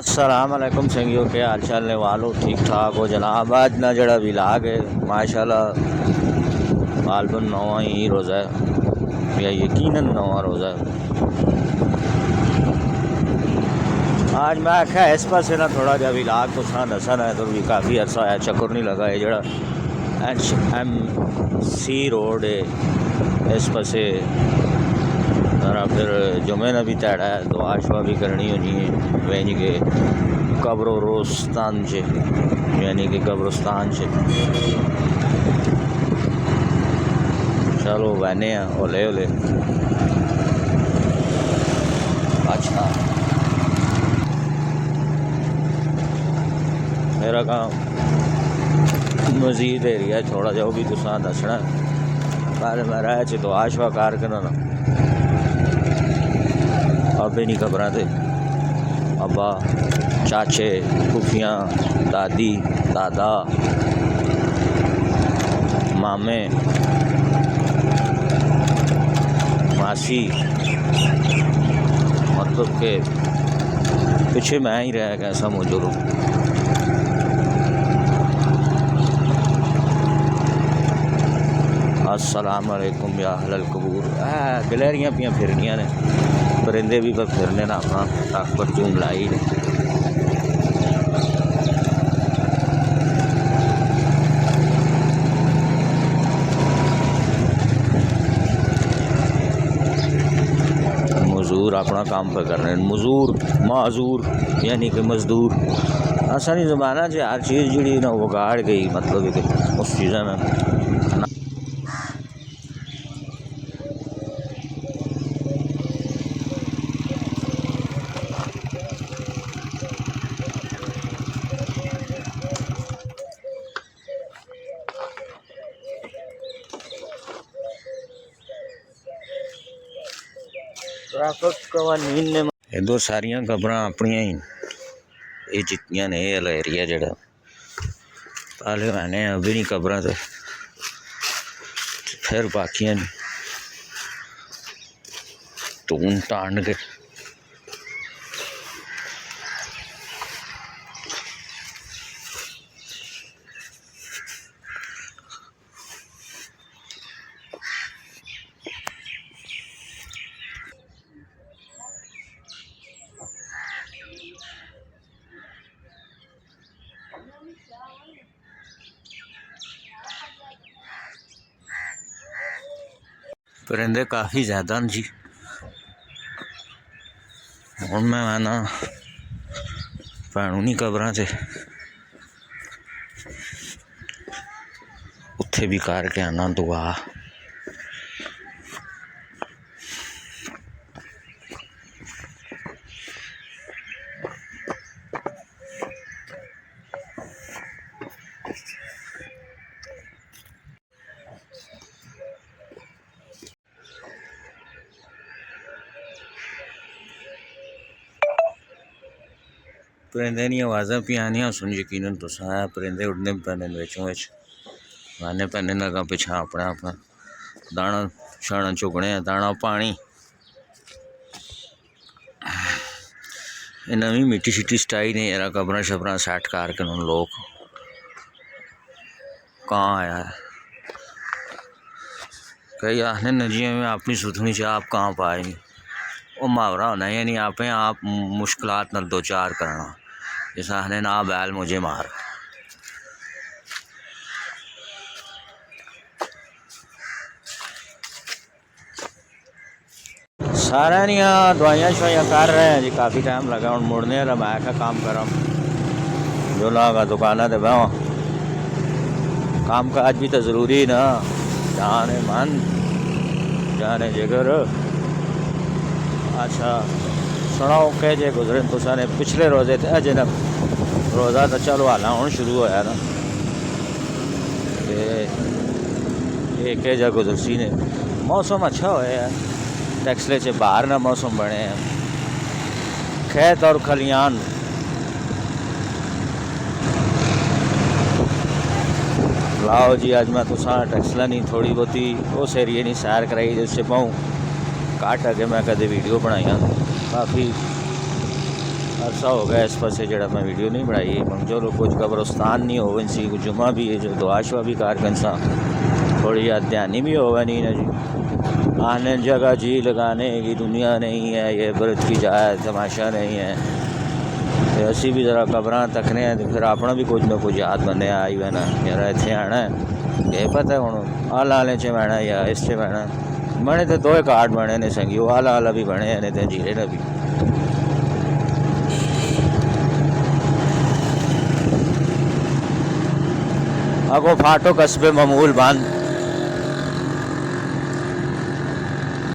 अस्सलाम वालेकुम संगियों के हाल चाल वालों ठीक ठाक हो जनाब। आज ना जड़ा विलाग है माशाल्लाह गालबन नवा ही रोज़ा है या यकीनन नवा रोज़ा है। आज मैं आख्या इस पासे ना थोड़ा जहा विलाग तो सा दसन है तो भी काफ़ी अरसा है चक्कर नहीं लगा है। जड़ा HMC रोड है इस पासे जरा फिर जुमे ने भी तैड़ा है दुआ शुआ भी करनी होनी है यानी कि कब्रोस्तान से यानी कि कब्रस्तान से चलो बहने ओले ओले। अच्छा मेरा काम मजीद एरिया थोड़ा जा भी तुसा दसना पहले मैं रह च दुआ शुआ कार करना अबे नहीं खबर थे अब्बा चाचे फूफियाँ दादी दादा मामे मासी मतलब के पीछे मैं ही रह गया ऐसा मौजूद। अस्सलाम वालेकुम या अहलल कबूर। गिलहरियाँ पियाँ फिरनियाँ ने परिंदे भी पर फिरने ना अपना तक पर चूम लाई ने। मजदूर अपना काम पर कर रहे हैं। मजूर माजूर यानी कि मजदूर आसानी ज़माना से हर चीज़ जी ना वो गाड़ गई मतलब कि उस चीज़ में दो सारिया खबर अपनिया ही ये जितनिया ने ये वाला एरिया जड़ा पहले मैंने अभी नहीं खबर तो फिर बाकियां तून तान के परिंदे काफ़ी ज़्यादा जी। हूँ मैं ना भैनू नहीं खबर से उत्थे भी करके आना दुआ। परिंदे दी आवाज़ा भी आनिया सुन यकीनन तो परिंदे उड़ने पैने बिचों आने पैने अगर पिछा अपना अपना दाना शाना चुगने दाना पानी नवी मिट्टी शिट्टी स्टाई ने यार कबर शबर सैट करके लोग कहाँ आया है कई आखने नजिया में अपनी सुथनी से आप कहाँ पाएंगे वो मुहावरा होना यानी आप मुश्किलात न दो चार करना जैसा आखने ना बैल मुझे मार। सारा नहीं दवाइयाँ शवाइयाँ कर रहे हैं जी काफ़ी टाइम लगा हूँ मुड़ने वाला मैं क्या काम कर रहा हूँ जो लागा दुकाना दे बह काम काज भी तो ज़रूरी ना जाने मन जाने जिगर। अच्छा सुनाओ कह जे गुजरे तो सारे पिछले रोज़े थे अजे ना रोज़ा तो चलो हाल हूँ शुरू होया ना एक जा गुजरसी ने मौसम अच्छा होया टैक्सले से बाहर ना मौसम बने हैं खेत और खलियान लाओ जी। अज मैं तुसा टैक्सला नहीं थोड़ी बहुती उस एरिए नहीं सैर कराई जिससे पाऊँ घट अगे मैं कदे वीडियो बनाई काफ़ी अरसा हो गया इस पासे जरा मैं वीडियो नहीं बनाई मंगजो कुछ कब्रस्तान नहीं हो सी जुमा भी है जो दुआ शुआ भी कारकन सा थोड़ी याद ध्यानी भी होगा नहीं ना जी आने जगह जी लगाने की दुनिया नहीं है ये बरत की जाए तमाशा नहीं है तो असी भी ज़रा कब्र तकने हैं तो फिर अपना भी कुछ ना कुछ याद बने आई वह ना यार इतने आना है ये पता है हूँ आला आले च बहना या इस च बहना बने तो दो कार्ड बने ने संगी आला आला भी बने ने तो जीरे ना भी अगो फाटो कस्बे मामूल बंद